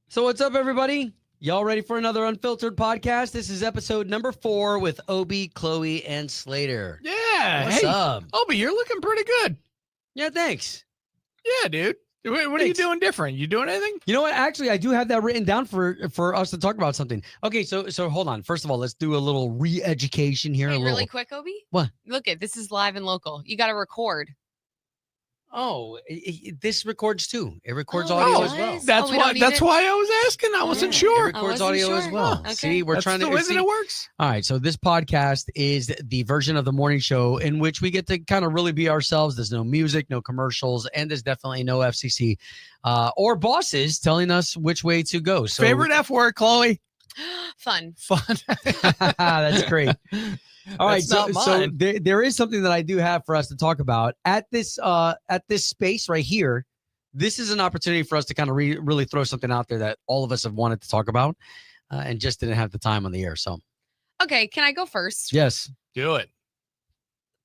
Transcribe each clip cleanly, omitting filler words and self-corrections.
So what's up, everybody? Y'all ready for another Unfiltered podcast? This is episode number 4 with Obi, Chloe, and Slater. Yeah. What's up? Obi, you're looking pretty good. Yeah, thanks. Yeah, dude. What are you doing different? You doing anything? You know what? Actually, I do have that written down for us to talk about something. Okay, so hold on. First of all, let's do a little re-education here. Wait, really quick, Obi? What? Look this is live and local. You got to record. Oh, this records too. It records Oh, audio it as well. does? That's we why. don't need That's it? why I was asking. I wasn't sure. It records wasn't audio sure. as well. Okay. See, we're That's trying the to way see. that it works. All right, so this podcast is the version of the morning show in which we get to kind of really be ourselves. There's no music, no commercials, and there's definitely no FCC or bosses telling us which way to go. So, Favorite F word, Chloe? Fun. Fun. That's great. All right, That's not so mine. there is something that I do have for us to talk about at this space right here. This is an opportunity for us to kind of really throw something out there that all of us have wanted to talk about and just didn't have the time on the air. So, Okay, can I go first? yes. Do it.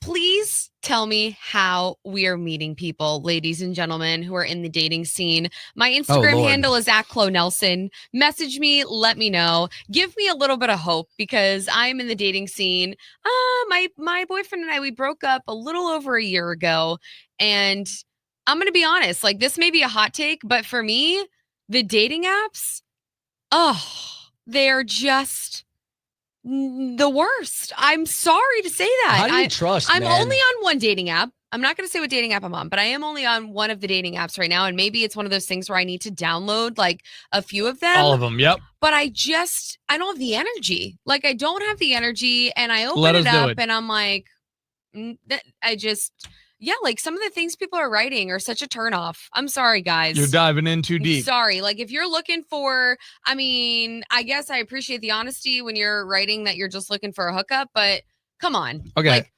Please tell me how we are meeting people, ladies and gentlemen who are in the dating scene. My Instagram Lord. handle is @CloNelson. Message me, let me know. Give me a little bit of hope because I'm in the dating scene. My boyfriend and I, we broke up a little over a year ago. And I'm going to be honest, like this may be a hot take, but for me, the dating apps, they're just the worst. I'm sorry to say that. How do you trust, I'm man? only on one dating app. I'm not going to say what dating app I'm on, but I am only on one of the dating apps right now. And maybe it's one of those things where I need to download like a few of them. All of them. Yep. But I don't have the energy. Like I don't have the energy. And I Let open us it do up it. and I'm like, like some of the things people are writing are such a turnoff. I'm sorry, guys. You're diving in too deep. Sorry. Like if you're looking for, I guess I appreciate the honesty when you're writing that you're just looking for a hookup, but come on. Okay. Like,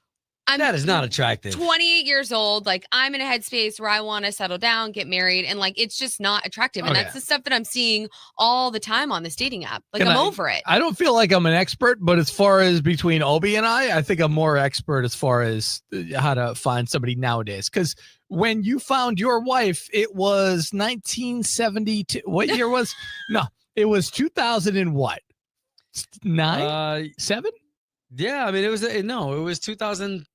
I'm That is not attractive. 28 years old. Like I'm in a headspace where I want to settle down, get married. And like, it's just not attractive. And Okay. that's the stuff that I'm seeing all the time on this dating app. Like And I'm I- over it. I don't feel like I'm an expert, but as far as between Obi and I think I'm more expert as far as how to find somebody nowadays. Because when you found your wife, it was 1972. What year was? No, it was 2000 and what? 7? Yeah, I mean, it was 2002.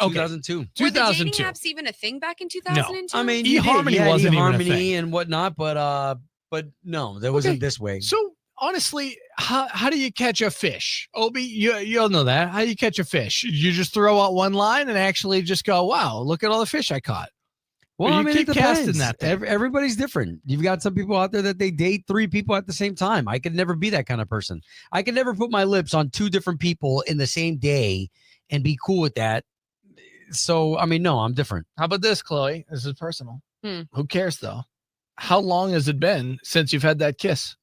Okay. 2002. Were the dating 2002. apps even a thing back in 2002? I mean, eHarmony wasn't even a eHarmony thing. and whatnot, but no, there wasn't this way. So honestly, how do you catch a fish? Obi, you'll know that. How do you catch a fish? You just throw out one line and actually just go, wow, look at all the fish I caught. Well, you I mean, keep it casting depends. that thing. Everybody's different. You've got some people out there that they date 3 people at the same time. I could never be that kind of person. I could never put my lips on 2 different people in the same day and be cool with that. So, I mean, no, I'm different. How about this, Chloe? This is personal. Hmm. Who cares though? How long has it been since you've had that kiss?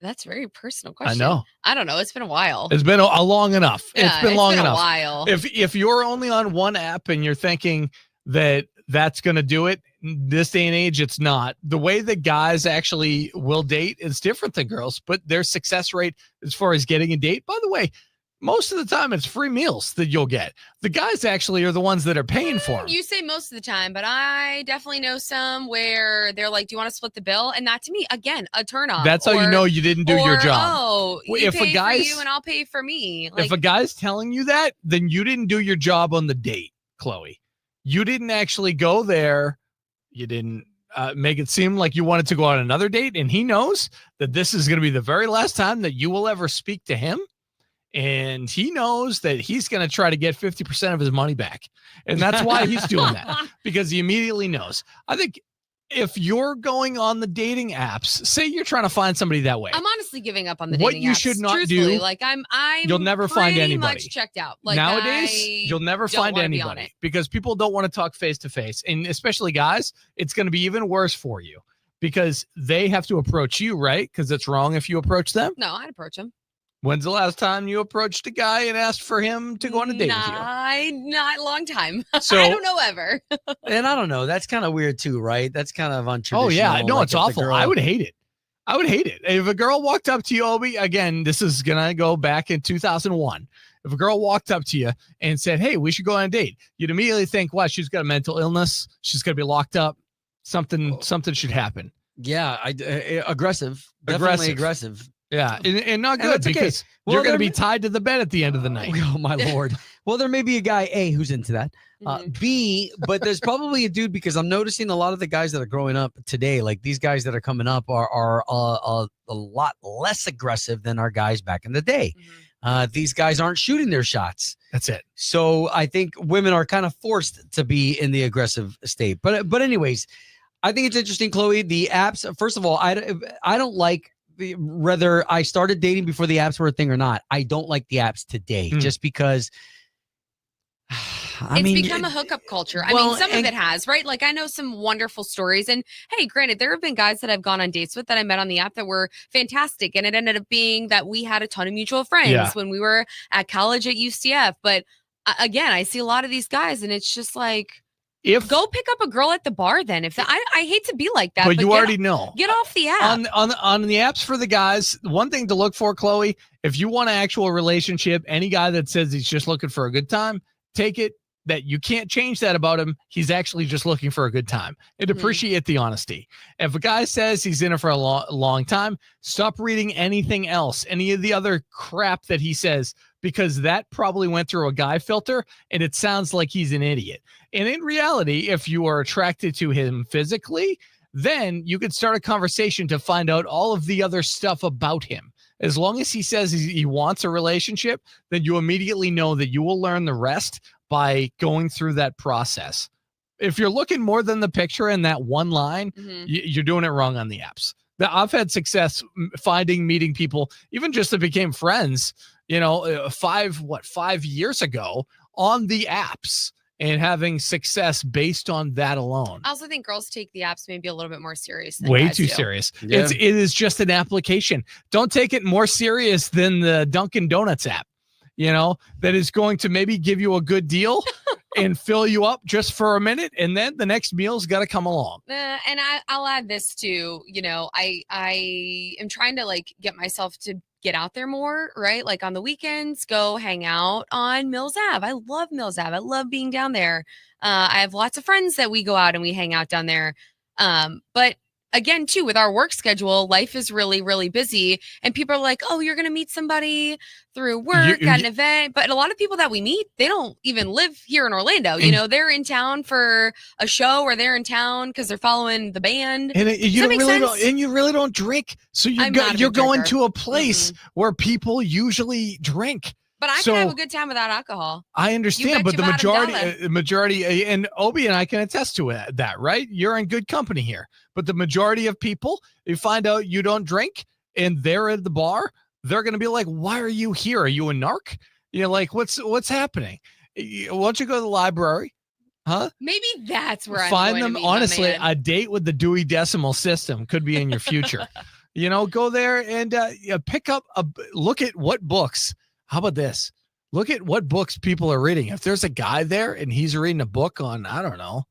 That's a very personal I question. know. I don't know. It's been a while. It's been a long enough. Yeah, it's been long a enough. while. If you're only on one app and you're thinking that that's going to do it, this day and age, it's not. The way that guys actually will date is different than girls, but their success rate as far as getting a date, by the way, most of the time it's free meals that you'll get. The guys actually are the ones that are paying for them. You say most of the time, but I definitely know some where they're like, do you want to split the bill? And that to me, again, a turn off. That's how you know you didn't do your job. Oh, you If a pay guy's- for you and I'll pay for me. Like, If a guy's telling you that, then you didn't do your job on the date, Chloe. You didn't actually go there. You didn't make it seem like you wanted to go on another date. And he knows that this is going to be the very last time that you will ever speak to him. And he knows that he's going to try to get 50% of his money back. And that's why he's doing that, because he immediately knows. I think if you're going on the dating apps, say you're trying to find somebody that way. I'm honestly giving up on the What dating you apps, should not truthfully. do- Like I'm You'll never find pretty anybody. much checked out. Like Nowadays, I you'll never don't find wanna be on anybody it. because people don't want to talk face to face. And especially guys, it's going to be even worse for you because they have to approach you, right? Because it's wrong if you approach them. No, I'd approach him. When's the last time you approached a guy and asked for him to go on a date with Not a long time. So- I don't know ever. And I don't know. That's kind of weird too, right? That's kind of untraditional. you? Oh, yeah. No, Like it's if the awful. girl- I would hate it. I would hate it. If a girl walked up to you, Obi, again, this is going to go back in 2001. If a girl walked up to you and said, hey, we should go on a date, you'd immediately think, what, she's got a mental illness. She's going to be locked up. Something should happen. Yeah, aggressive, definitely aggressive. Yeah, and not And good that's okay. because Well, you're going to there be tied to the bed at the end of the night. Oh my lord. Well, there may be a guy A who's into that. Mhm. B, but there's probably a dude because I'm noticing a lot of the guys that are growing up today, like these guys that are coming up, are a lot less aggressive than our guys back in the day. Mhm. These guys aren't shooting their shots. That's it. So I think women are kind of forced to be in the aggressive state. But anyways, I think it's interesting, Chloe. The apps. First of all, I don't like whether I started dating before the apps were a thing or not. I don't like the apps today, just because. It's become a hookup culture. I mean, some of it has, right? Like I know some wonderful stories. And hey, granted, there have been guys that I've gone on dates with that I met on the app that were fantastic. And it ended up being that we had a ton of mutual friends when we were at college at UCF. But again, I see a lot of these guys and it's just like, go pick up a girl at the bar then. If I hate to be like that. But you already know. Get off the app. On the apps for the guys, one thing to look for, Chloe, if you want an actual relationship, any guy that says he's just looking for a good time, take it that you can't change that about him. He's actually just looking for a good time and appreciate the honesty. If a guy says he's in it for a long time, stop reading anything else, any of the other crap that he says, because that probably went through a guy filter and it sounds like he's an idiot. And in reality, if you are attracted to him physically, then you could start a conversation to find out all of the other stuff about him. As long as he says he wants a relationship, then you immediately know that you will learn the rest by going through that process. If you're looking more than the picture in that one line, you're doing it wrong on the apps. I've had success meeting people, even just that became friends, 5 years ago on the apps and having success based on that alone. I also think girls take the apps maybe a little bit more serious. Way too serious. Yeah. It is just an application. Don't take it more serious than the Dunkin' Donuts app, that is going to maybe give you a good deal and fill you up just for a minute. And then the next meal's got to come along. And I'll add this too, I am trying to get myself to get out there more, right? Like on the weekends, go hang out on Mills Ave. I love Mills Ave. I love being down there. I have lots of friends that we go out and we hang out down there. But again, too, with our work schedule, life is really, really busy. And people are like, oh, you're going to meet somebody through work at an event. But a lot of people that we meet, they don't even live here in Orlando. They're in town for a show or they're in town because they're following the band. And you really don't drink. So you're going to a place where people usually drink. But I can have a good time without alcohol. I understand, but the majority, and Obi and I can attest to that, right? You're in good company here. But the majority of people, you find out you don't drink and they're at the bar, they're going to be like, why are you here? Are you a narc? You're like, what's happening? Why don't you go to the library? Huh? Maybe that's where find I'm them. Going to Honestly, a date with the Dewey Decimal System could be in your future. Go there and pick up look at what books. How about this? Look at what books people are reading. If there's a guy there and he's reading a book on, I don't know,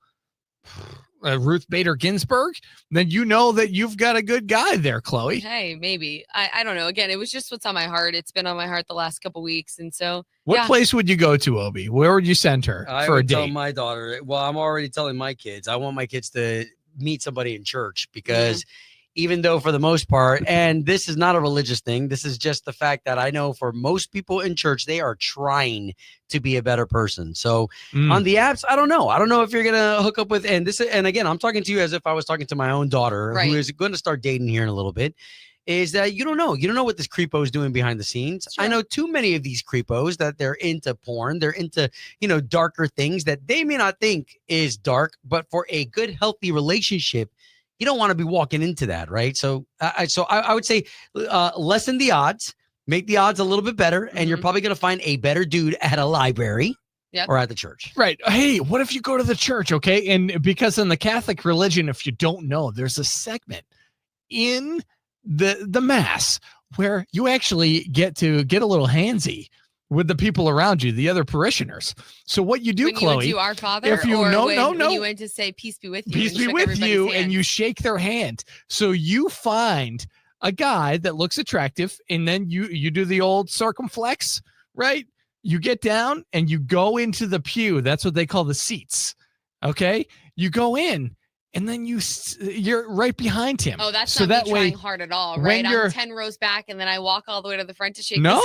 Ruth Bader Ginsburg, then you know that you've got a good guy there, Chloe. Hey, maybe. I don't know. Again, it was just what's on my heart. It's been on my heart the last couple weeks. And so what place would you go to, Obi? Where would you send her for a date? Tell my daughter. Well, I'm already telling my kids. I want my kids to meet somebody in church because even though for the most part, and this is not a religious thing, this is just the fact that I know for most people in church, they are trying to be a better person. So on the apps, I don't know. I don't know if you're going to hook up with, and again, I'm talking to you as if I was talking to my own daughter who is going to start dating here in a little bit, is that you don't know what this creepo is doing behind the scenes. Sure. I know too many of these creepos that they're into porn. They're into, darker things that they may not think is dark, but for a good, healthy relationship, you don't want to be walking into that, right? So I would say lessen the odds, make the odds a little bit better, and you're probably going to find a better dude at a library or at the church. Right. Hey, what if you go to the church, okay? And because in the Catholic religion, if you don't know, there's a segment in the Mass where you actually get to get a little handsy with the people around you, the other parishioners. So what you do, when Chloe, you went to Our Father, if you when you went to say peace be with you, peace be with you, and you shake their hand. So you find a guy that looks attractive, and then you do the old circumflex, right? You get down and you go into the pew. That's what they call the seats. Okay, you go in and then you're right behind him. Oh, that's so not that me way, trying hard at all, when right? you're- I'm 10 rows back, and then I walk all the way to the front to shake no,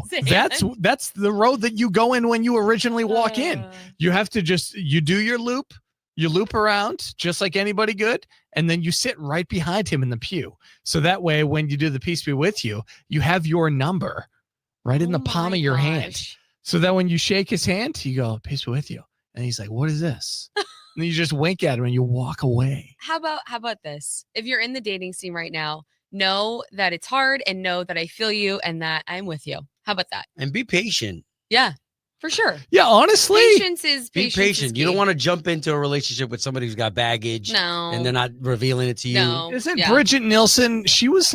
this guy's hand. that's the road that you go in when you originally walk in. Uh, You have to you do your loop, you loop around just like anybody good, and then you sit right behind him in the pew. So that way, when you do the peace be with you, you have your number right in the oh palm my of your hand. gosh. So that when you shake his hand, you go, peace be with you. And he's like, what is this? And then you just wink at him and you walk away. How about this? If you're in the dating scene right now, know that it's hard and know that I feel you and that I'm with you. How about that? And be patient. Yeah, for sure. Yeah, honestly. Patience is Be patience. patient. You don't want to jump into a relationship with somebody who's got baggage No. and they're not revealing it to you. No. Isn't Yeah. Bridget Nielsen, she was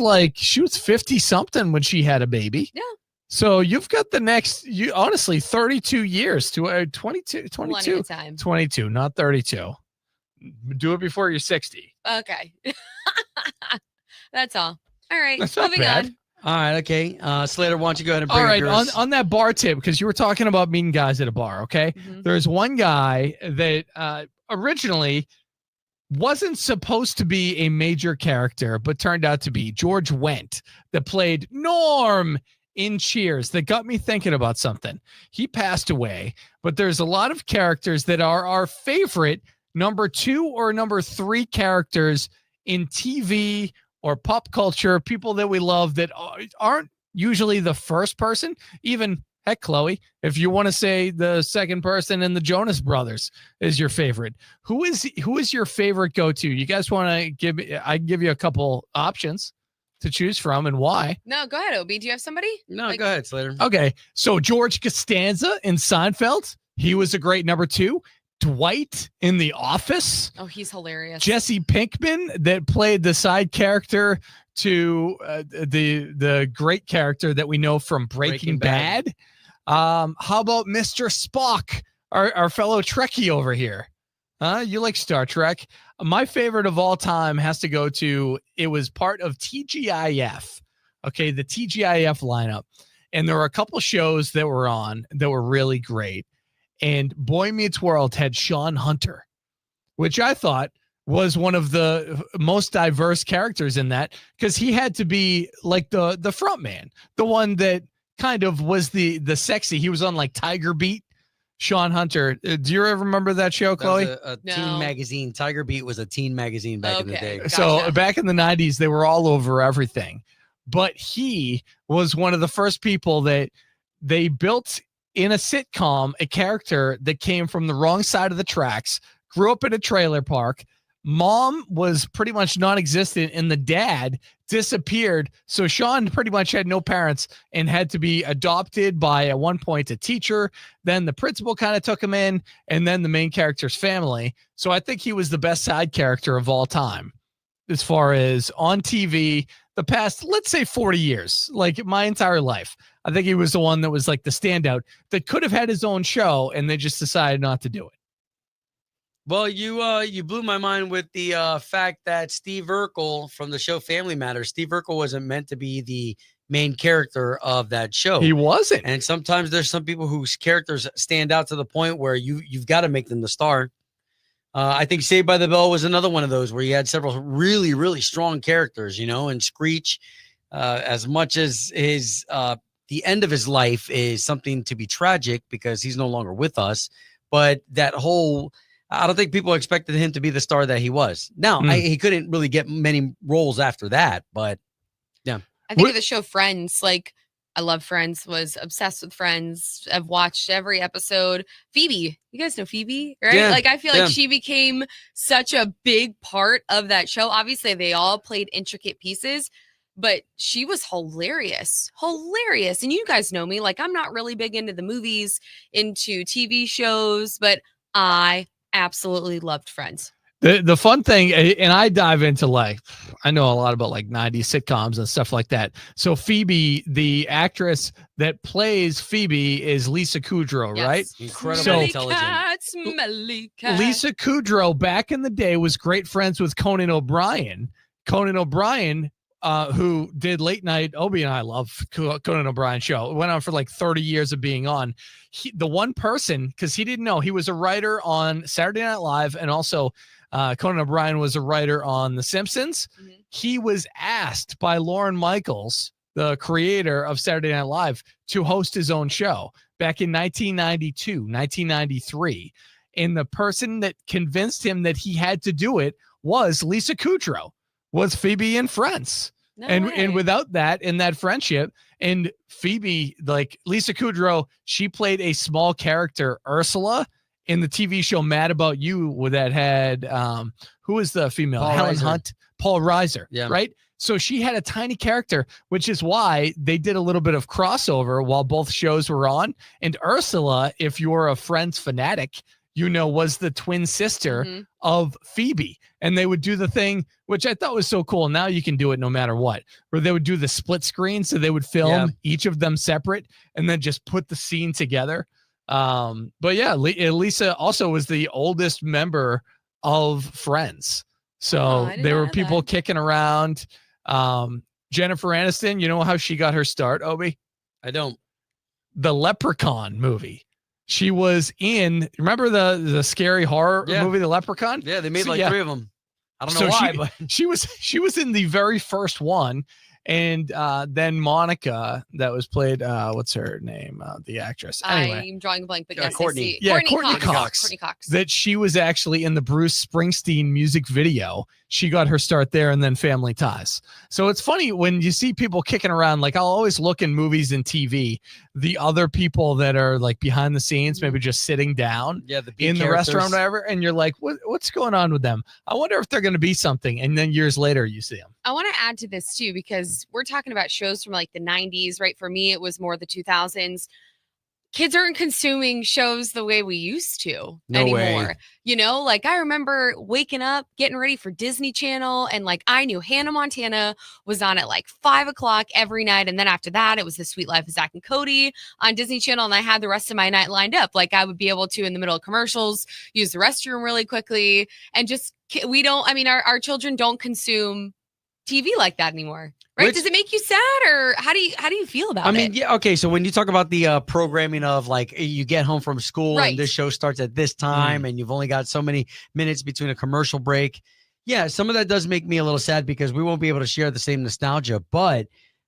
50 something when she had a baby. Yeah. So you've got the next, 32 years to 22, Plenty 22, of time. 22, not 32. Do it before you're 60. Okay. That's all. All right. That's not moving bad. on. All right, okay. Slater, why don't you go ahead and bring All right, up yours? on that bar tip, because you were talking about meeting guys at a bar, okay? Mhm. There's one guy that originally wasn't supposed to be a major character, but turned out to be George Wendt, that played Norm in Cheers, that got me thinking about something. He passed away, but there's a lot of characters that are our favorite number 2 or number 3 characters in TV or pop culture, people that we love that aren't usually the first person. Even, heck, Chloe, if you want to say the second person in the Jonas Brothers is your favorite, who is your favorite go-to? You guys want to I can give you a couple options to choose from and why. No, go ahead, Obi. Do you have somebody? No, go ahead, Slater. Okay, so George Costanza in Seinfeld, he was a great number 2. Dwight in The Office. Oh, he's hilarious. Jesse Pinkman, that played the side character to the great character that we know from Breaking Bad. How about Mr. Spock, our fellow Trekkie over here? You like Star Trek? My favorite of all time has to go to, it was part of TGIF. Okay, the TGIF lineup. And there were a couple shows that were on that were really great. And Boy Meets World had Sean Hunter, which I thought was one of the most diverse characters in that, because he had to be like the front man, the one that kind of was the sexy. He was on like Tiger Beat. Sean Hunter. Do you ever remember that show, Chloe? That was a teen magazine. Tiger Beat was a teen magazine back in the day. Gotcha. So back in the 90s, they were all over everything. But he was one of the first people that they built in a sitcom, a character that came from the wrong side of the tracks, grew up in a trailer park. Mom was pretty much non-existent and the dad disappeared. So Sean pretty much had no parents and had to be adopted by, at one point, a teacher. Then the principal kind of took him in, and then the main character's family. So I think he was the best side character of all time as far as on TV the past, let's say 40 years, like my entire life. I think he was the one that was like the standout that could have had his own show, and they just decided not to do it. Well, you blew my mind with the fact that Steve Urkel from the show Family Matters, Steve Urkel wasn't meant to be the main character of that show. He wasn't. And sometimes there's some people whose characters stand out to the point where you've got to make them the star. I think Saved by the Bell was another one of those where you had several really, really strong characters, and Screech, as much as his the end of his life is something to be tragic because he's no longer with us. But that whole, I don't think people expected him to be the star that he was. Now, he couldn't really get many roles after that, but yeah. I think of the show Friends. Like, I love Friends, was obsessed with Friends. I've watched every episode. Phoebe, you guys know Phoebe, right? Yeah, Like, I feel like she became such a big part of that show. Obviously, they all played intricate pieces, but she was hilarious. And you guys know me. Like, I'm not really big into the movies, into TV shows, but I absolutely loved Friends. The fun thing, and I dive into I know a lot about 90s sitcoms and stuff like that. So Phoebe, the actress that plays Phoebe, is Lisa Kudrow, Yes. right? Incredibly intelligent. Smelly cat. Lisa Kudrow back in the day was great friends with Conan O'Brien. Conan O'Brien who did late night. Obi and I love Conan O'Brien show. It went on for like 30 years of being on. The one person, because he didn't know, he was a writer on Saturday Night Live, and also Conan O'Brien was a writer on The Simpsons. Mm-hmm. He was asked by Lorne Michaels, the creator of Saturday Night Live, to host his own show back in 1992, 1993. And the person that convinced him that he had to do it was Lisa Kudrow, was Phoebe in Friends. No and without that, in that friendship, and Phoebe, like Lisa Kudrow, she played a small character, Ursula, in the TV show Mad About You, that had, who is the female? Helen Hunt, Paul Reiser, right? So she had a tiny character, which is why they did a little bit of crossover while both shows were on. And Ursula, if you're a Friends fanatic, you know, was the twin sister of Phoebe. And they would do the thing, which I thought was so cool. Now you can do it no matter what, where they would do the split screen. So they would film each of them separate and then just put the scene together. But yeah, Lisa also was the oldest member of Friends. So there were people kicking around. Jennifer Aniston, you know how she got her start, Obi? I don't. The Leprechaun movie. She was in, remember the scary horror movie, The Leprechaun? Yeah, they made three of them. I don't know why, but she was in the very first one. And then Monica, that was played, what's her name? The actress. Anyway. I'm drawing a blank, but yes, Courtney. Courtney Cox. Courtney Cox. That she was actually in the Bruce Springsteen music video. She got her start there, and then Family Ties. So it's funny when you see people kicking around. Like, I'll always look in movies and TV, the other people that are like behind the scenes, maybe just sitting down in the restaurant or whatever, and you're like, what's going on with them? I wonder if they're going to be something. And then years later, you see them. I want to add to this too, because we're talking about shows from like the 90s, right? For me, it was more the 2000s. Kids aren't consuming shows the way we used to anymore. You know, like I remember waking up, getting ready for Disney Channel, and like I knew Hannah Montana was on at like 5:00 every night. And then after that, it was The Sweet Life of Zack and Cody on Disney Channel. And I had the rest of my night lined up. Like I would be able to, in the middle of commercials, use the restroom really quickly. And just, our children don't consume TV like that anymore. Right? Does it make you sad, or how do you feel about it? Yeah. Okay. So when you talk about the programming of like you get home from school and this show starts at this time and you've only got so many minutes between a commercial break. Yeah. Some of that does make me a little sad because we won't be able to share the same nostalgia, but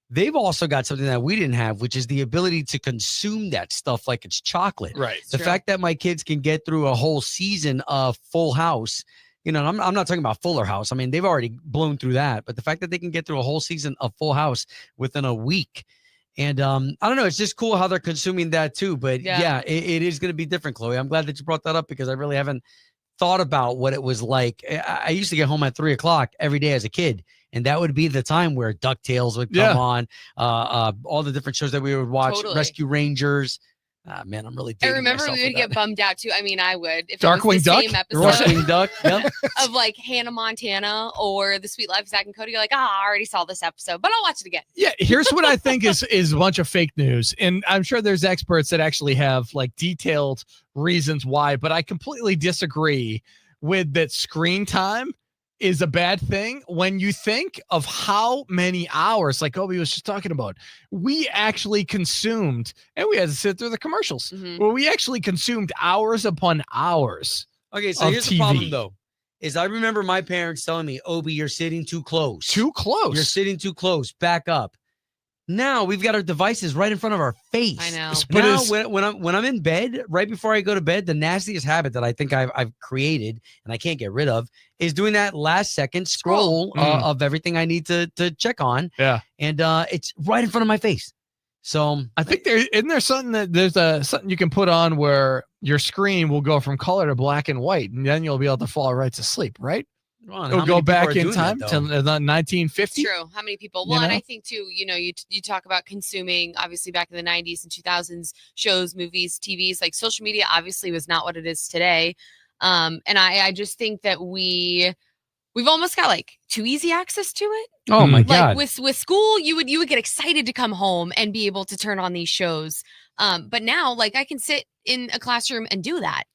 they've also got something that we didn't have, which is the ability to consume that stuff like it's chocolate. Right. The fact that my kids can get through a whole season of Full House. You know, I'm not talking about Fuller House. I mean, they've already blown through that. But the fact that they can get through a whole season of Full House within a week. And I don't know. It's just cool how they're consuming that, too. But yeah, it is going to be different, Chloe. I'm glad that you brought that up because I really haven't thought about what it was like. I used to get home at 3:00 every day as a kid. And that would be the time where DuckTales would come on. All the different shows that we would watch. Totally. Rescue Rangers. Man, I'm really dating I remember we would get bummed out too. I mean, I would. If Darkwing Duck? Same episode Darkwing Duck, of like Hannah Montana or The Sweet Life of Zack and Cody. You're like, I already saw this episode, but I'll watch it again. Yeah, here's what I think is a bunch of fake news. And I'm sure there's experts that actually have like detailed reasons why, but I completely disagree with that. Screen time is a bad thing when you think of how many hours, like Obi was just talking about, we actually consumed, and we had to sit through the commercials, where we actually consumed hours upon hours. Okay, so here's the problem, though, is I remember my parents telling me, Obi, you're sitting too close. Too close. You're sitting too close. Back up. Now we've got our devices right in front of our face. I know. Now, when I'm in bed, right before I go to bed, the nastiest habit that I think I've created and I can't get rid of is doing that last second scroll of everything I need to check on. Yeah, and it's right in front of my face. So I think there's something you can put on where your screen will go from color to black and white, and then you'll be able to fall right to sleep. Right. It'll go back in time to 1950. True. How many people? Well, and I think too, you talk about consuming, obviously back in the 90s and 2000s, shows, movies, TVs, like social media obviously was not what it is today. And I just think that we've almost got like too easy access to it. Oh my God. Like with school, you would get excited to come home and be able to turn on these shows. But now, like I can sit in a classroom and do that.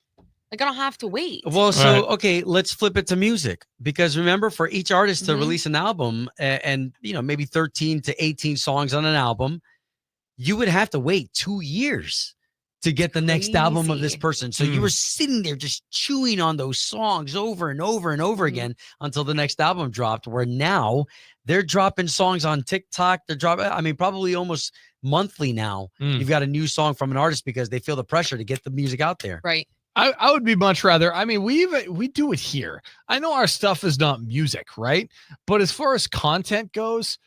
Like I don't have to wait. Well, so Right. okay, let's flip it to music, because remember, for each artist to Mhm. release an album and maybe 13 to 18 songs on an album, you would have to wait 2 years to get the next album of this Crazy. person. So you were sitting there just chewing on those songs over and over and over Mhm. again until the next album dropped, where now they're dropping songs on TikTok. They're dropping, I mean, probably almost monthly now. You've got a new song from an artist because they feel the pressure to get the music out there. Right. I would be much rather. I mean, we do it here. I know our stuff is not music, right? But as far as content goes,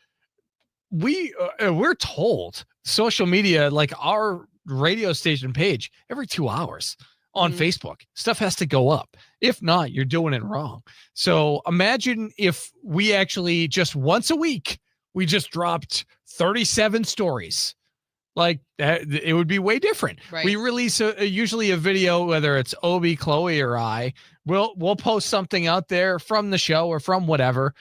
we're told social media, like our radio station page, every 2 hours on Mhm. Facebook, stuff has to go up. If not, you're doing it wrong. So imagine if we actually just once a week, we just dropped 37 stories. Like that, it would be way different. Right. We release usually a video, whether it's Obi, Chloe, or I. We'll post something out there from the show or from whatever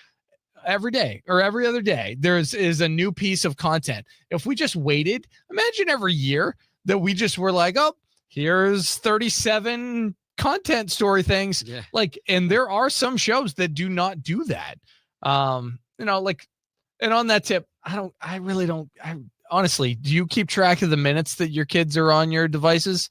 every day or every other day. Is a new piece of content. If we just waited, imagine every year that we just were like, oh, here's 37 content story things. Yeah. Like, and there are some shows that do not do that. Like, and on that tip, I really don't. Honestly, do you keep track of the minutes that your kids are on your devices?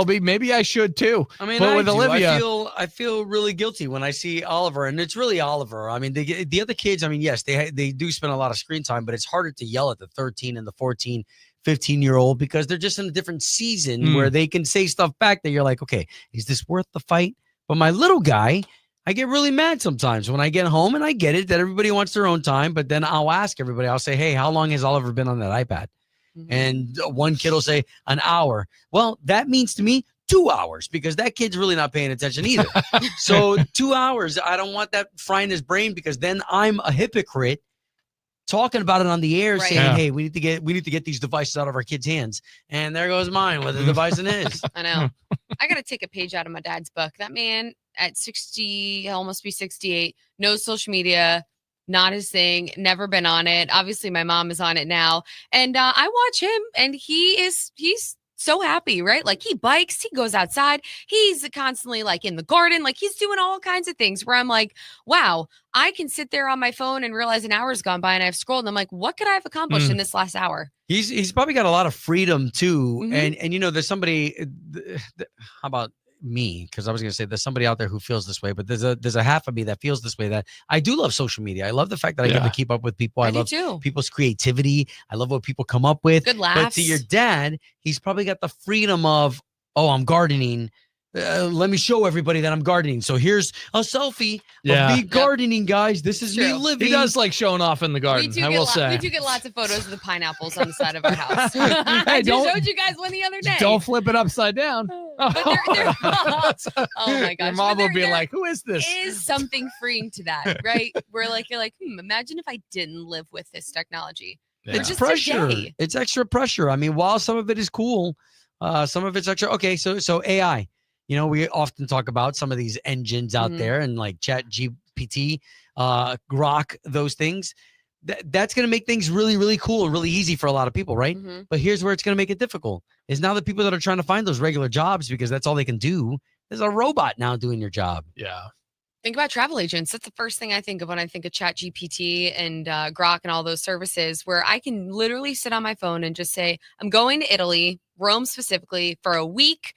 Maybe I should too. I mean, But with Olivia, I feel really guilty when I see Oliver, and it's really Oliver. I mean, the other kids, I mean, yes, they do spend a lot of screen time, but it's harder to yell at the 13 and the 14, 15-year-old because they're just in a different season where they can say stuff back that you're like, okay, is this worth the fight? But my little guy, I get really mad sometimes when I get home, and I get it that everybody wants their own time, but then I'll ask everybody, I'll say, hey, how long has Oliver been on that iPad? Mhm. And one kid will say an hour. Well, that means to me 2 hours, because that kid's really not paying attention either. So 2 hours, I don't want that frying his brain, because then I'm a hypocrite talking about it on the air, Right. saying, Yeah. hey, we need to get these devices out of our kids' hands. And there goes mine with the device in his. I know. I got to take a page out of my dad's book. That man at 60, he'll almost be 68, knows social media, not his thing, never been on it. Obviously, my mom is on it now. And I watch him, and he's so happy, right? Like he bikes, he goes outside, he's constantly like in the garden, like he's doing all kinds of things where I'm like, wow, I can sit there on my phone and realize an hour's gone by and I've scrolled, and I'm like, what could I have accomplished in this last hour? He's probably got a lot of freedom too. Mhm. And there's somebody, how about me? Because I was going to say there's somebody out there who feels this way, but there's a half of me that feels this way, that I do love social media. I love the fact that I get to keep up with people. I do love too. people's creativity. I love what people come up with. Good But laughs. to your dad, he's probably got the freedom of, oh, I'm gardening. Let me show everybody that I'm gardening. So here's a selfie of me gardening, guys. This is me True. living. he does like showing off in the garden. I will say. We do get lots of photos of the pineapples on the side of our house. Hey, I don't- just showed you guys one the other day. Don't flip it upside down. But they're oh my gosh. Your mom But will be there like, "Who is this?" is something freeing to that, right? Where like you're like, imagine if I didn't live with this technology. Yeah. It's just pressure. today. It's extra pressure. I mean, while some of it is cool, some of it's extra. Okay, so AI. We often talk about some of these engines out Mhm. there, and like Chat GPT, Grok, those things. That's going to make things really, really cool and really easy for a lot of people, right? Mhm. But here's where it's going to make it difficult. Is now the people that are trying to find those regular jobs because that's all they can do. There's a robot now doing your job. Yeah. Think about travel agents. That's the first thing I think of when I think of Chat GPT and Grok and all those services, where I can literally sit on my phone and just say, I'm going to Italy, Rome specifically, for a week.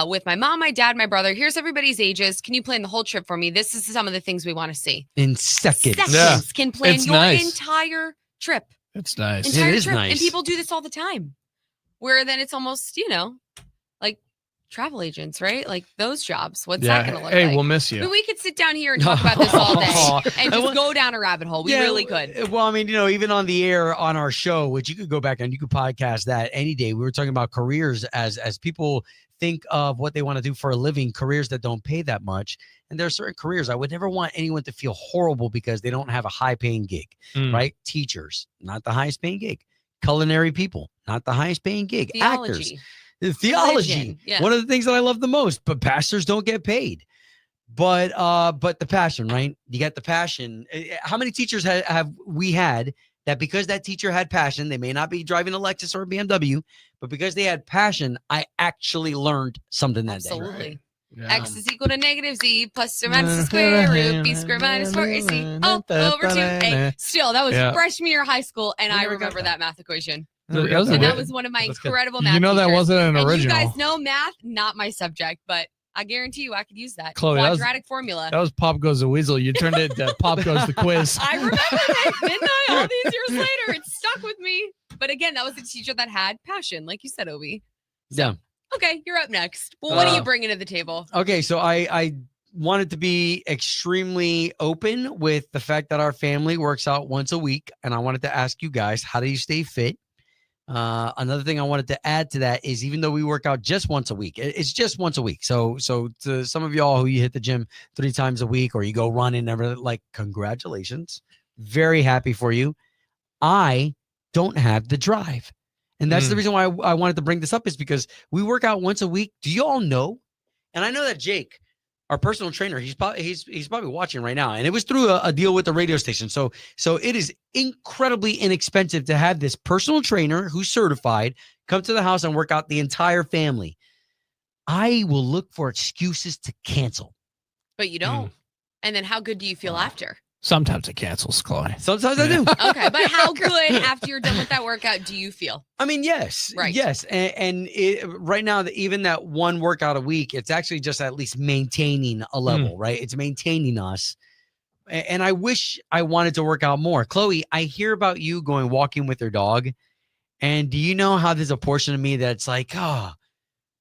With my mom, my dad, my brother. Here's everybody's ages. Can you plan the whole trip for me? This is some of the things we want to see. In seconds. Yeah. Can plan It's your nice. entire trip. It's nice. Entire is trip. nice. And people do this all the time. Where then it's almost, like travel agents, right? Like those jobs. What's that going to look Hey, like? we'll miss I you. mean, we could sit down here and talk about this all day and just Well, go down a rabbit hole. We really could. Well, I mean, even on the air on our show, which you could go back and you could podcast that any day. We were talking about careers as people think of what they want to do for a living, careers that don't pay that much. And there are certain careers I would never want anyone to feel horrible because they don't have a high paying gig, right? Teachers, not the highest paying gig. Culinary people, not the highest paying gig. Actors. Theology, Religion, yeah. one of the things that I love the most, but pastors don't get paid. But the passion, right? You got the passion. How many teachers have we had that because that teacher had passion, they may not be driving a Lexus or a BMW, but because they had passion, I actually learned something that day. Absolutely. X is equal to negative Z plus or minus the square root. B squared minus 4AC. Oh, over 2A. Still, that was freshman year of high school, and I remember that math equation. That was one of my incredible math teachers. That wasn't an original. And you guys know math, not my subject, but I guarantee you I could use that. Chloe, quadratic formula. That was Pop Goes the Weasel. You turned it to Pop Goes the Quiz. I remember it, didn't I? All these years later, it stuck with me. But again, that was a teacher that had passion, like you said, Obi. So, yeah. Okay, you're up next. Well, what are you bringing to the table? Okay, so I wanted to be extremely open with the fact that our family works out once a week, and I wanted to ask you guys, how do you stay fit? Another thing I wanted to add to that is, even though we work out just once a week, it's just once a week. So to some of y'all who you hit the gym 3 times a week, or you go running, never, like, congratulations. Very happy for you. I don't have the drive. And that's the reason why I wanted to bring this up, is because we work out once a week. Do you all know? And I know that Jake, our personal trainer, he's probably watching right now, and it was through a deal with the radio station. So it is incredibly inexpensive to have this personal trainer who's certified come to the house and work out the entire family. I will look for excuses to cancel. But you don't. And then how good do you feel after? Sometimes it cancels, Chloe. Sometimes I do. Okay, but how good after you're done with that workout do you feel? I mean, yes. Right. Yes. And right now, even that one workout a week, it's actually just at least maintaining a level, right? It's maintaining us. And I wish I wanted to work out more. Chloe, I hear about you going walking with your dog. And do you know how there's a portion of me that's like, oh,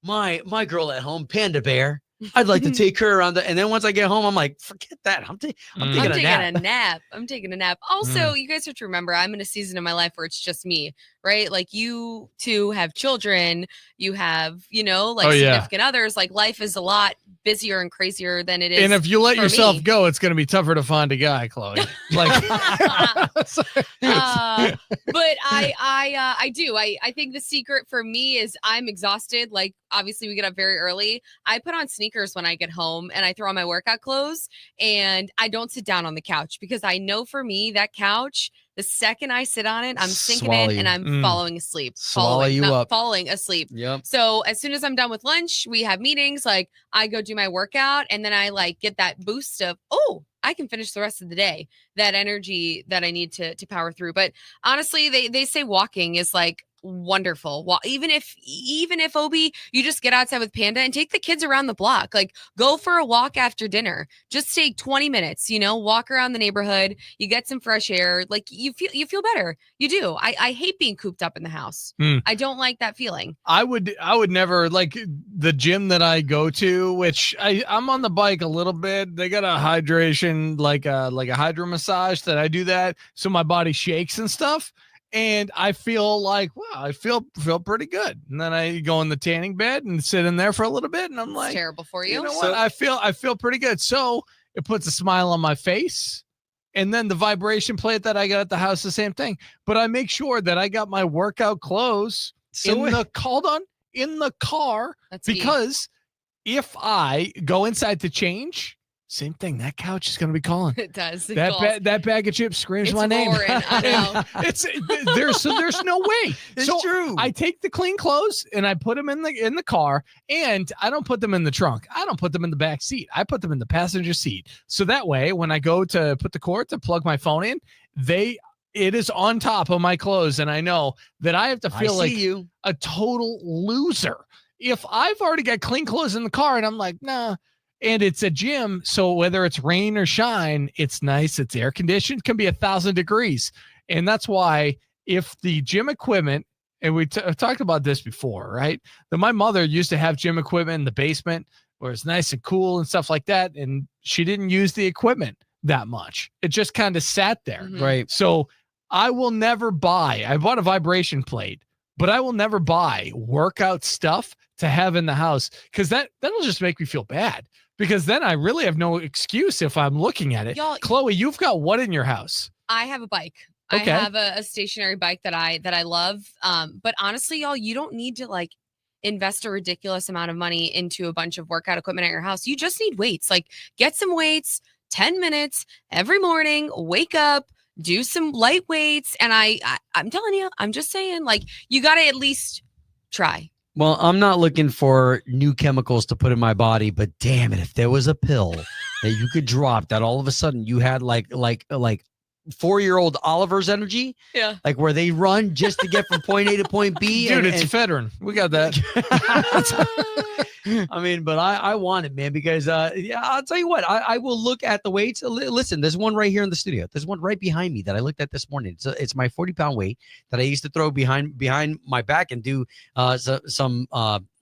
my girl at home, Panda Bear, I'd like to take her around and then once I get home, I'm like, forget that. I'm taking a nap. I'm taking a nap. Also, you guys have to remember, I'm in a season of my life where it's just me, right? Like, you two have children, you have, significant others. Like, life is a lot busier and crazier than it is. And if you let yourself go, it's going to be tougher to find a guy, Chloe. Like, but I do. I think the secret for me is I'm exhausted. Like, obviously we get up very early. I put on sneakers when I get home and I throw on my workout clothes, and I don't sit down on the couch, because I know for me, that couch, the second I sit on it, I'm sinking in and I'm falling asleep. Falling asleep. Yep. So as soon as I'm done with lunch, we have meetings. Like, I go do my workout, and then I get that boost of, I can finish the rest of the day. That energy that I need to power through. But honestly, they say walking is like wonderful. Well, even if Obi, you just get outside with Panda and take the kids around the block, like, go for a walk after dinner, just take 20 minutes, walk around the neighborhood, you get some fresh air, like, you feel better. You do. I hate being cooped up in the house. I don't like that feeling. I would never, like, the gym that I go to, which I'm on the bike a little bit. They got a hydration, like a hydro massage that I do that, so my body shakes and stuff. And I feel like, wow, I feel pretty good. And then I go in the tanning bed and sit in there for a little bit, and I'm like, it's terrible for you. You know what? I feel pretty good. So it puts a smile on my face. And then the vibration plate that I got at the house, the same thing. But I make sure that I got my workout clothes in the car. That's because if I go inside to change, same thing. That couch is going to be calling. It does. That bag of chips screams my name. I know. There's no way. It's true. I take the clean clothes and I put them in the car, and I don't put them in the trunk. I don't put them in the back seat. I put them in the passenger seat. So that way, when I go to put the cord to plug my phone in, it is on top of my clothes, and I know that I have to feel like a total loser if I've already got clean clothes in the car, and I'm like, nah. And it's a gym, so whether it's rain or shine, it's nice. It's air conditioned. It can be 1,000 degrees. And that's why if the gym equipment, and we talked about this before, right? That my mother used to have gym equipment in the basement where it's nice and cool and stuff like that. And she didn't use the equipment that much. It just kind of sat there. Mm-hmm. Right. So I will never I bought a vibration plate, but I will never buy workout stuff to have in the house, because that'll just make me feel bad. Because then I really have no excuse if I'm looking at it. Y'all, Chloe, you've got what in your house? I have a bike. Okay. I have a stationary bike that I love. But honestly, y'all, you don't need to invest a ridiculous amount of money into a bunch of workout equipment at your house. You just need weights. Like, get some weights, 10 minutes every morning, wake up, do some light weights. And I'm telling you, I'm just saying, like, you got to at least try. Well, I'm not looking for new chemicals to put in my body, but damn it, if there was a pill that you could drop that all of a sudden you had like 4-year-old Oliver's energy, Yeah. like where they run just to get from point A to point B. Dude, it's ephedrine. We got that. I mean, but I want it, man, because yeah, I'll tell you what, I will look at the weights. Listen, there's one right here in the studio. There's one right behind me that I looked at this morning. It's my 40-pound weight that I used to throw behind my back and do some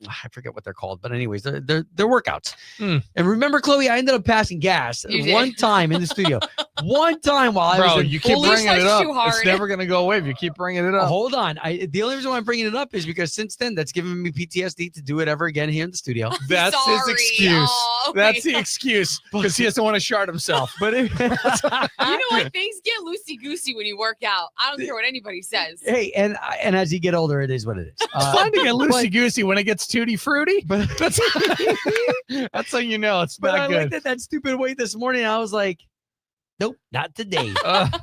I forget what they're called, but anyways, they're workouts. And remember, Chloe, I ended up passing gas one time in the studio. One time while I was you keep bringing it up. too hard. It's never gonna go away if you keep bringing it up. Hold on. The only reason why I'm bringing it up is because since then, that's given me PTSD to do it ever again here in the studio. That's his Sorry. excuse. Oh, That's the excuse because he doesn't want to shard himself. But You know what? Things get loosey goosey when you work out. I don't care what anybody says. hey, and as you get older, it is what it is. It's fun to get loosey goosey when it gets tutti fruity. But That's that's how you know it's but not I good. looked at that stupid weight this morning. I was like, nope, not today.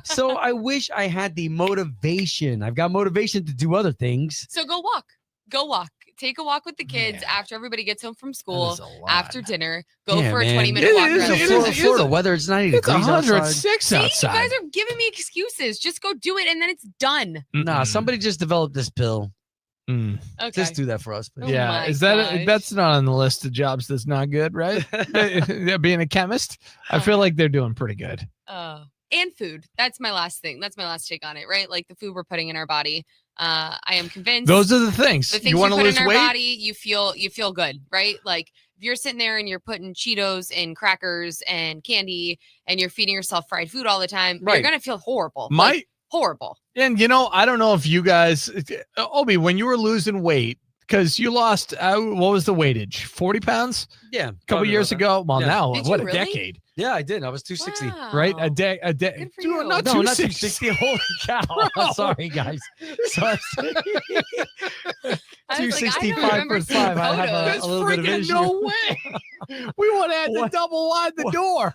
So I wish I had the motivation. I've got motivation to do other things. So go walk. Go walk. Take a walk with the kids Man. after everybody gets home from school. That is a lot. After dinner, go Yeah, for a man. 20-minute It walk is- around. it the is- block. Florida, whether it's 90 It's degrees outside. 106 See, you outside. guys are giving me excuses. Just go do it, and then it's done. Nah, somebody just developed this pill. Mm. Okay. Just do that for us, please. Oh Yeah, my is that gosh. that's not on the list of jobs that's not good, right? Yeah, being a chemist, I feel like they're doing pretty good. And food. That's my last thing. That's my last take on it, right? Like the food we're putting in our body. I am convinced Those are the things. the things You want to put lose in our weight? body, you feel good, right? Like if you're sitting there and you're putting Cheetos and crackers and candy and you're feeding yourself fried food all the time, you're Right. gonna feel horrible. My Like, horrible. And I don't know if you guys, Obi, when you were losing weight, because you lost, what was the weightage? 40 pounds Yeah. a couple years ago? Well, Yeah. now, Did what you a really? decade, Yeah, I did. I was 260. right? Wow. A day. Good for you. Not No, not 260. 260. Holy cow. Bro. Sorry, guys. Sorry. I was like, I don't 265 remember for seeing 5. I have photos. a little bit of Freaking issue. no way. We would have had to What? double wide the door.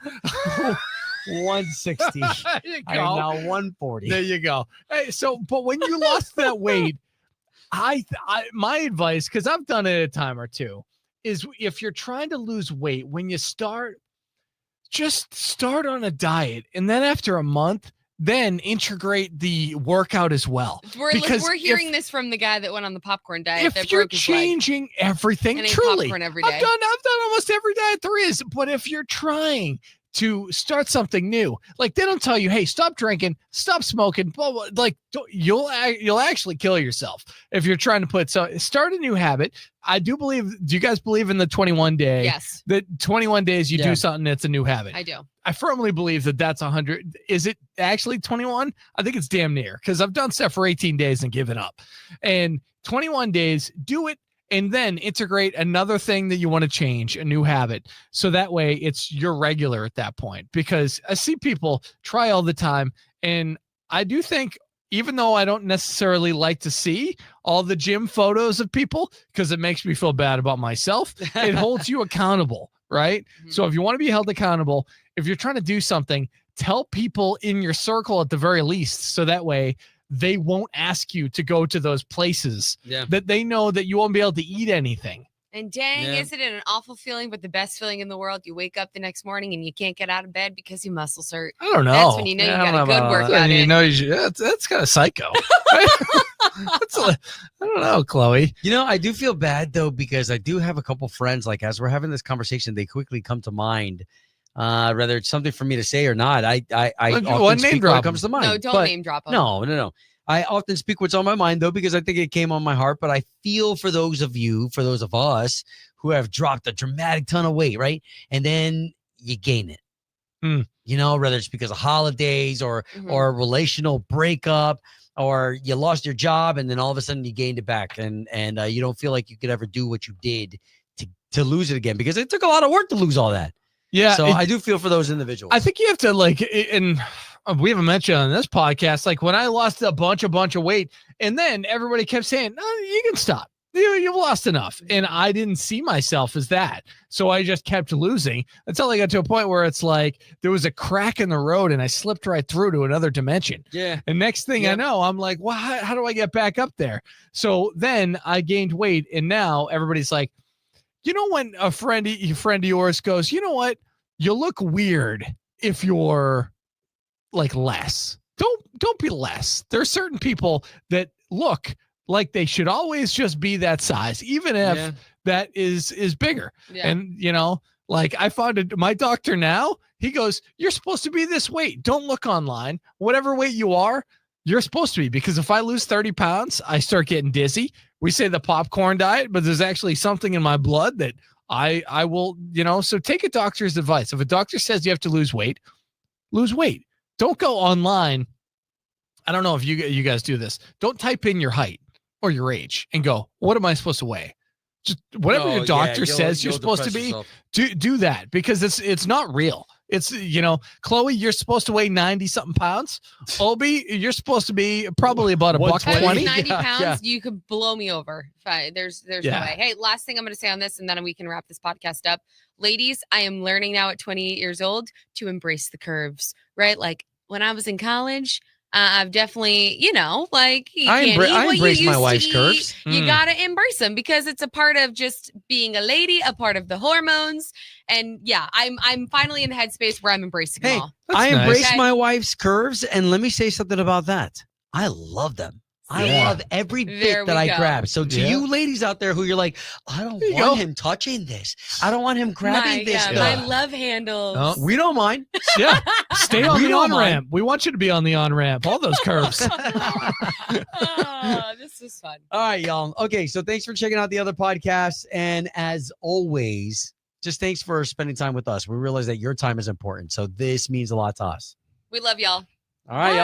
160. There you I am go. now 140. There you go. Hey, so, but when you lost that weight, my advice, because I've done it a time or two, is if you're trying to lose weight, when you start, just start on a diet, and then after a month, then integrate the workout as well. Because We're if- hearing this from the guy that went on the popcorn diet that If you're broke his leg changing everything, and ate truly, popcorn every I've day. done almost every diet there is. But if you're trying to start something new, like they don't tell you, hey, stop drinking, stop smoking, blah, blah, like you'll actually kill yourself if you're trying to start a new habit. I do believe. Do you guys believe in the 21 day? Yes, The 21 days you Yeah. do something that's a new habit. I do. I firmly believe that that's 100. Is it actually 21? I think it's damn near, because I've done stuff for 18 days and given up. And 21 days, do it, and then integrate another thing that you want to change, a new habit. So that way it's your regular at that point. Because I see people try all the time. And I do think, even though I don't necessarily like to see all the gym photos of people, because it makes me feel bad about myself, it holds you accountable, right? Mhm. So if you want to be held accountable, if you're trying to do something, tell people in your circle at the very least, so that way they won't ask you to go to those places Yeah. that they know that you won't be able to eat anything. And dang, Yeah. isn't it an awful feeling, but the best feeling in the world? You wake up the next morning and you can't get out of bed because your muscles hurt. I don't know. That's when you know you I don't got a know good about workout that. You in. know, that's kind of psycho. I don't know, Chloe. You know, I do feel bad though, because I do have a couple friends, like as we're having this conversation, they quickly come to mind. Whether it's something for me to say or not, I Well, often name speak when drop it comes to mind. No, don't But name drop them. No. I often speak what's on my mind though, because I think it came on my heart. But I feel for those of you, for those of us who have dropped a dramatic ton of weight, right? And then you gain it. Hmm. You know, whether it's because of holidays or Mhm. or a relational breakup, or you lost your job and then all of a sudden you gained it back, and you don't feel like you could ever do what you did to lose it again, because it took a lot of work to lose all that. Yeah. So I do feel for those individuals. I think you have to and we haven't mentioned on this podcast, like when I lost a bunch of weight, and then everybody kept saying, no, you can stop. You've lost enough. And I didn't see myself as that. So I just kept losing until I got to a point where it's like there was a crack in the road and I slipped right through to another dimension. Yeah. And next thing I know, I'm like, well, how do I get back up there? So then I gained weight. And now everybody's like, you know, when a friend of yours goes, you know what? You look weird if you're like less. Don't be less. There are certain people that look like they should always just be that size, even if that is bigger. Yeah. And, you know, like I found my doctor now, he goes, you're supposed to be this weight. Don't look online. Whatever weight you are, you're supposed to be. Because if I lose 30 pounds, I start getting dizzy. We say the popcorn diet, but there's actually something in my blood that I will, you know, so take a doctor's advice. If a doctor says you have to lose weight, lose weight. Don't go online. I don't know if you guys do this. Don't type in your height or your age and go, what am I supposed to weigh? Just whatever your doctor says you're supposed to be, do that, because it's not real. It's, you know, Chloe, you're supposed to weigh 90 something pounds. Obi, you're supposed to be probably about $120. 90 pounds, you could blow me over. There's no way. Hey, last thing I'm going to say on this, and then we can wrap this podcast up. Ladies, I am learning now at 28 years old to embrace the curves, right? Like when I was in college, I've definitely, you know, like I embrace my wife's curves. You got to embrace them because it's a part of just being a lady, a part of the hormones. And yeah, I'm finally in the headspace where I'm embracing them all. I embrace my wife's curves. And let me say something about that. I love them. I love every bit that I grab. So to you ladies out there who you're like, I don't want him touching this. I don't want him grabbing this. My love handles. We don't mind. Yeah. Stay on the on-ramp. We want you to be on the on-ramp. All those curves. This was fun. All right, y'all. Okay, so thanks for checking out the other podcasts. And as always, just thanks for spending time with us. We realize that your time is important. So this means a lot to us. We love y'all. All right, y'all.